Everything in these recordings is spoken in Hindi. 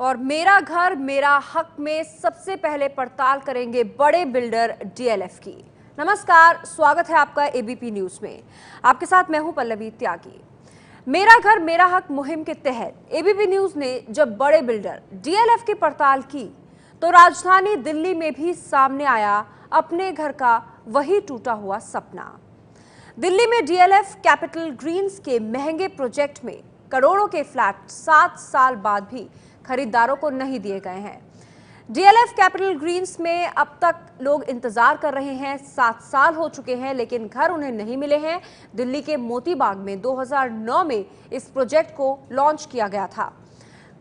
और मेरा घर मेरा हक में सबसे पहले पड़ताल करेंगे बड़े बिल्डर डीएलएफ की। नमस्कार, स्वागत है आपका एबीपी न्यूज में। आपके साथ मैं हूं पल्लवी त्यागी। मेरा घर मेरा हक मुहिम के तहत एबीपी न्यूज ने जब बड़े बिल्डर डीएलएफ की पड़ताल की तो राजधानी दिल्ली में भी सामने आया अपने घर का वही टूटा हुआ सपना। दिल्ली में डीएलएफ कैपिटल ग्रीन्स के महंगे प्रोजेक्ट में करोड़ों के फ्लैट 7 साल बाद भी खरीदारों को नहीं दिए गए हैं। डीएलएफ कैपिटल ग्रीन्स में अब तक लोग इंतजार कर रहे हैं। 7 साल हो चुके हैं लेकिन घर उन्हें नहीं मिले हैं। दिल्ली के मोती बाग में 2009 में इस प्रोजेक्ट को लॉन्च किया गया था।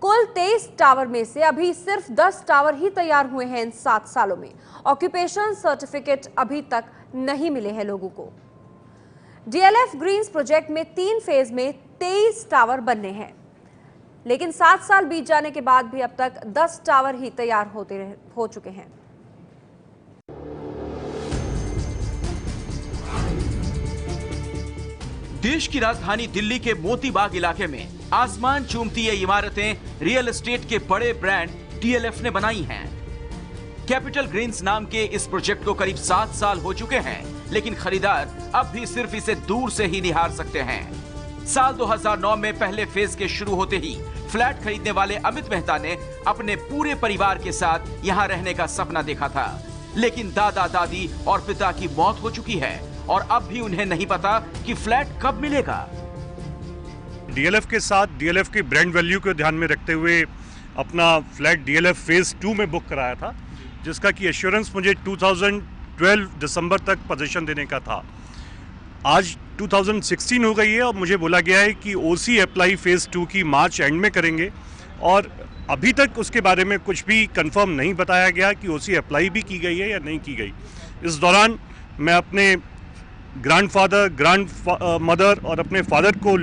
कुल 23 टावर में से अभी सिर्फ 10 टावर ही तैयार हुए हैं इन 7 सालों में। ऑक्यूपेशन सर्टिफिकेट अभी तक नहीं मिले हैं लोगों को। डीएलएफ ग्रीन्स प्रोजेक्ट में 3 फेज में 23 टावर बनने हैं, लेकिन 7 साल बीत जाने के बाद भी अब तक 10 टावर ही तैयार हो चुके हैं। देश की राजधानी दिल्ली के मोती बाग इलाके में आसमान चूमती ये इमारतें रियल एस्टेट के बड़े ब्रांड डीएलएफ ने बनाई हैं। कैपिटल ग्रीन्स नाम के इस प्रोजेक्ट को करीब 7 साल हो चुके हैं, लेकिन खरीदार अब भी सिर्फ इसे दूर से ही निहार सकते हैं। साल 2009 में पहले फेज के शुरू होते ही फ्लैट खरीदने वाले अमित मेहता ने अपने पूरे परिवार के साथ यहां रहने का सपना देखा था, लेकिन दादा दादी और पिता की मौत हो चुकी है और अब भी उन्हें नहीं पता कि फ्लैट कब मिलेगा। डीएलएफ के साथ डीएलएफ की ब्रांड वैल्यू को ध्यान में रखते हुए अपना फ्लैट डीएलएफ फेज 2 में बुक कराया था, जिसका की एश्योरेंस मुझे 2012 दिसंबर तक पोजीशन देने का था। आज 2016 हो गई है और मुझे बोला गया है कि ओसी अप्लाई फेज 2 की मार्च एंड में करेंगे और अभी तक उसके बारे में कुछ भी कंफर्म नहीं बताया गया कि ओसी अप्लाई भी की गई है या नहीं की गई। इस दौरान मैं अपने ग्रैंडफादर, ग्रैंडमदर और अपने फादर को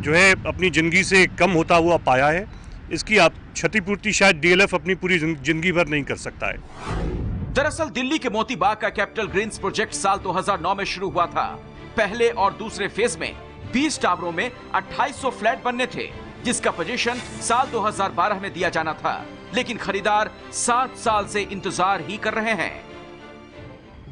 जो है अपनी ज़िंदगी से कम होता हुआ पाया है। इसकी आप क्षतिपूर्ति शायद डीएलएफ अपनी पूरी जिंदगी भर नहीं कर सकता है। दरअसल दिल्ली के मोती बाग का कैपिटल ग्रीन्स प्रोजेक्ट साल 2009 में शुरू हुआ था। पहले और दूसरे फेज में 20 टावरों में 2800 फ्लैट बनने थे, जिसका पोजीशन साल 2012 में दिया जाना था, लेकिन खरीदार 7 साल से इंतजार ही कर रहे हैं।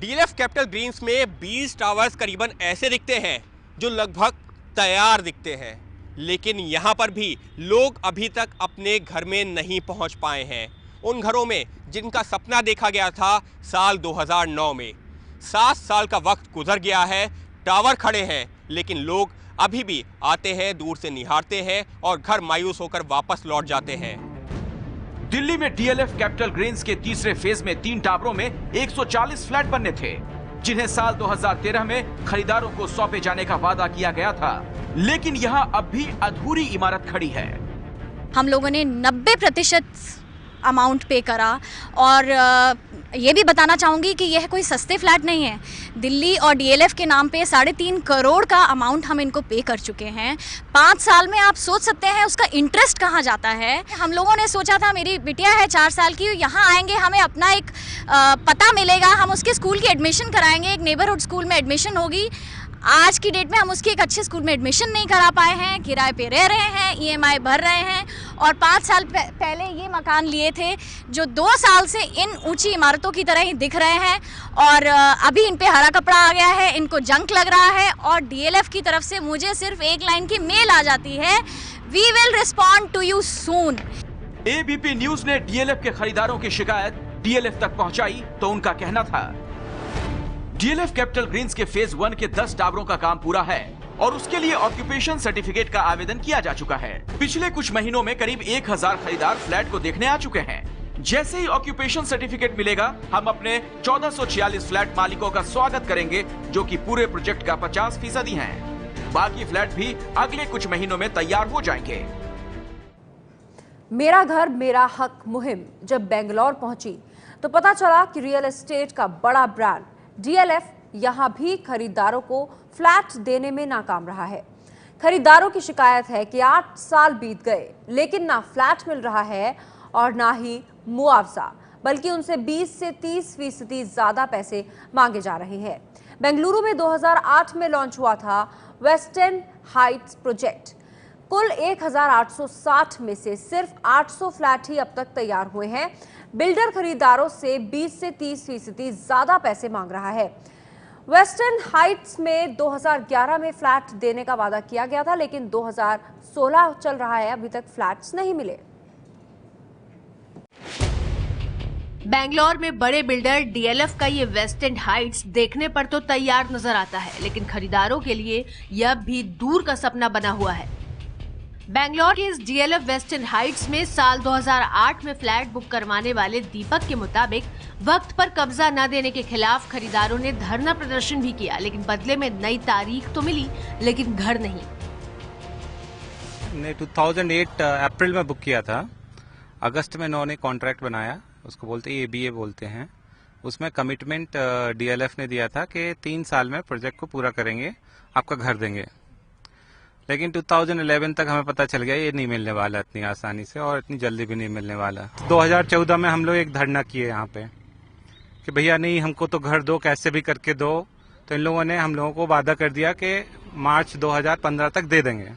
डीएलएफ कैपिटल ग्रीन्स में 20 टावर्स करीबन ऐसे दिखते हैं जो लगभग तैयार दिखते हैं, लेकिन यहाँ पर भी लोग अभी तक अपने घर में नहीं पहुँच पाए हैं। उन घरों में जिनका सपना देखा गया था साल 2009 में। 7 साल का वक्त गुजर गया है, टावर खड़े हैं, लेकिन लोग अभी भी आते हैं, दूर से निहारते हैं और घर मायूस होकर वापस लौट जाते हैं। दिल्ली में डीएलएफ कैपिटल ग्रीन्स के तीसरे फेज में 3 टावरों में 140 फ्लैट बनने थे, जिन्हें साल 2013 में खरीदारों को सौंपे जाने का वादा किया गया था, लेकिन यहां अब भी अधूरी इमारत खड़ी है। हम लोगों ने 90% अमाउंट पे करा और ये भी बताना चाहूँगी कि यह कोई सस्ते फ्लैट नहीं है। दिल्ली और डीएलएफ के नाम पे 3.5 करोड़ का अमाउंट हम इनको पे कर चुके हैं। 5 साल में आप सोच सकते हैं उसका इंटरेस्ट कहाँ जाता है। हम लोगों ने सोचा था मेरी बिटिया है 4 साल की, यहाँ आएंगे हमें अपना एक पता मिलेगा, हम उसके स्कूल की एडमिशन कराएंगे, एक नेबरहुड स्कूल में एडमिशन होगी। आज की डेट में हम उसके एक अच्छे स्कूल में एडमिशन नहीं करा पाए हैं, किराए पे रह रहे हैं, ईएमआई भर रहे हैं और 5 साल पहले ये मकान लिए थे जो 2 साल से इन ऊंची इमारतों की तरह ही दिख रहे हैं और अभी इन पे हरा कपड़ा आ गया है, इनको जंक लग रहा है और डीएलएफ की तरफ से मुझे सिर्फ एक लाइन की मेल आ जाती है, we will respond to you soon. ABP news ने डीएलएफ के खरीदारों की शिकायत डीएलएफ तक पहुंचाई तो उनका कहना था डीएलएफ कैपिटल ग्रीन्स के फेज 1 के 10 टावरों का काम पूरा है और उसके लिए ऑक्यूपेशन सर्टिफिकेट का आवेदन किया जा चुका है। पिछले कुछ महीनों में करीब 1000 खरीदार फ्लैट को देखने आ चुके हैं। जैसे ही ऑक्यूपेशन सर्टिफिकेट मिलेगा, हम अपने 1446 फ्लैट मालिकों का स्वागत करेंगे, जो कि पूरे प्रोजेक्ट का 50% हैं। बाकी फ्लैट भी अगले कुछ महीनों में तैयार हो जाएंगे। मेरा घर मेरा हक मुहिम जब बेंगलौर पहुंची तो पता चला कि रियल एस्टेट का बड़ा ब्रांड डीएलएफ यहां भी खरीदारों को फ्लैट देने में नाकाम रहा है। खरीदारों की शिकायत है कि 8 साल बीत गए लेकिन ना फ्लैट मिल रहा है और ना ही मुआवजा, बल्कि उनसे 20 से 30% ज्यादा पैसे मांगे जा रहे हैं। बेंगलुरु में 2008 में लॉन्च हुआ था वेस्टर्न हाइट्स प्रोजेक्ट। कुल 1860 में से सिर्फ 800 फ्लैट ही अब तक तैयार हुए हैं। बिल्डर खरीदारों से 20 से 30% ज्यादा पैसे मांग रहा है। वेस्टर्न हाइट्स में 2011 में फ्लैट देने का वादा किया गया था, लेकिन 2016 चल रहा है, अभी तक फ्लैट्स नहीं मिले। बेंगलोर में बड़े बिल्डर डीएलएफ का ये वेस्टर्न हाइट्स देखने पर तो तैयार नजर आता है, लेकिन खरीदारों के लिए यह भी दूर का सपना बना हुआ है। बेंगलोर के इस डीएलएफ वेस्टर्न हाइट्स में साल 2008 में फ्लैट बुक करवाने वाले दीपक के मुताबिक वक्त पर कब्जा न देने के खिलाफ खरीदारों ने धरना प्रदर्शन भी किया, लेकिन बदले में नई तारीख तो मिली, लेकिन घर नहीं। ने 2008 अप्रैल में बुक किया था। अगस्त में इन्होंने कॉन्ट्रैक्ट बनाया, उसको बोलते हैं एबीए बोलते हैं। उसमें कमिटमेंट डीएलएफ ने दिया था कि 3 साल में प्रोजेक्ट को पूरा करेंगे, आपका घर देंगे। लेकिन 2011 तक हमें पता चल गया ये नहीं मिलने वाला इतनी आसानी से, और इतनी जल्दी भी नहीं मिलने वाला। 2014 में हम लोग एक धरना किए यहाँ पे कि भैया नहीं, हमको तो घर दो, कैसे भी करके दो। तो इन लोगों ने हम लोगों को वादा कर दिया कि मार्च 2015 तक दे देंगे।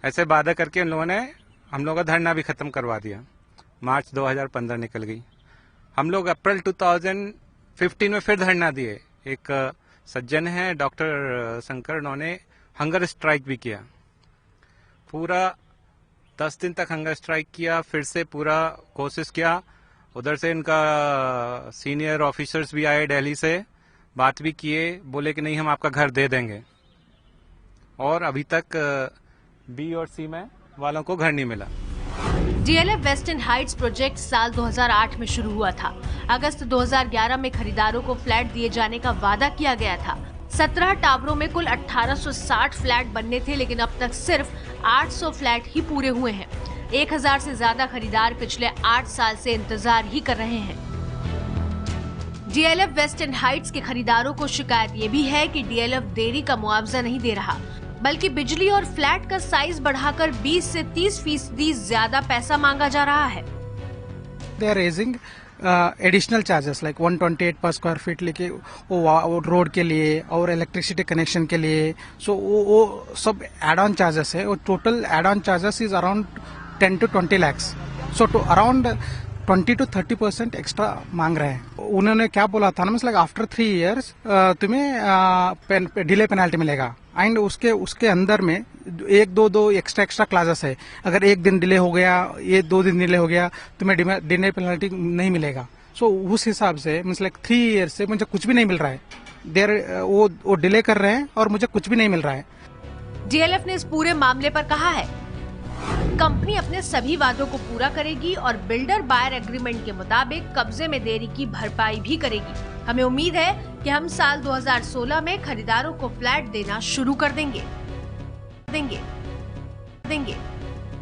ऐसे वादा करके इन लोगों ने हम लोगों का धरना भी खत्म करवा दिया। मार्च 2015 निकल गई। हम लोग अप्रैल 2015 में फिर धरना दिए। एक सज्जन है डॉक्टर शंकर, उन्होंने हंगर स्ट्राइक भी किया। पूरा 10 दिन तक हंगर स्ट्राइक किया, फिर से पूरा कोशिश किया। उधर से इनका सीनियर ऑफिसर्स भी आए दिल्ली से, बात भी किए, बोले कि नहीं हम आपका घर दे देंगे। और अभी तक बी और सी में वालों को घर नहीं मिला। डीएलएफ वेस्टर्न हाइट्स प्रोजेक्ट साल 2008 में शुरू हुआ था। अगस्त 2011 में खरीदारों को फ्लैट दिए जाने का वादा किया गया था। 17 टावरों में कुल 1860 फ्लैट बनने थे, लेकिन अब तक सिर्फ 800 फ्लैट ही पूरे हुए हैं। 1000 से ज्यादा खरीदार पिछले 8 साल से इंतजार ही कर रहे हैं। डीएलएफ वेस्टर्न हाइट्स के खरीदारों को शिकायत ये भी है कि डीएलएफ देरी का मुआवजा नहीं दे रहा, बल्कि बिजली और फ्लैट का साइज बढ़ाकर 20 से 30% ज्यादा पैसा मांगा जा रहा है। They are raising additional charges like 128 पर स्क्वायर फीट लेके वो रोड के लिए और इलेक्ट्रिसिटी कनेक्शन के लिए। सो वो सब एड ऑन चार्जेस है। और total add on charges is around 10 to 20 lakhs। So to around 20 to 30% extra मांग रहे हैं। उन्होंने क्या बोला था ना, मतलब आफ्टर 3 years तुम्हें डिले पेनाल्टी मिलेगा। एंड उसके अंदर में एक दो एक्स्ट्रा क्लासेस है। अगर 1 दिन डिले हो गया, ये 2 दिन डिले हो गया, तुम्हें डिले पेनाल्टी नहीं मिलेगा। सो उस हिसाब से मतलब 3 years से मुझे कुछ भी नहीं मिल रहा है। वो डिले कर रहे हैं और मुझे कुछ भी नहीं मिल रहा है। डीएलएफ ने इस पूरे मामले पर कहा है, कंपनी अपने सभी वादों को पूरा करेगी और बिल्डर बायर एग्रीमेंट के मुताबिक कब्जे में देरी की भरपाई भी करेगी। हमें उम्मीद है कि हम साल 2016 में खरीदारों को फ्लैट देना शुरू कर देंगे।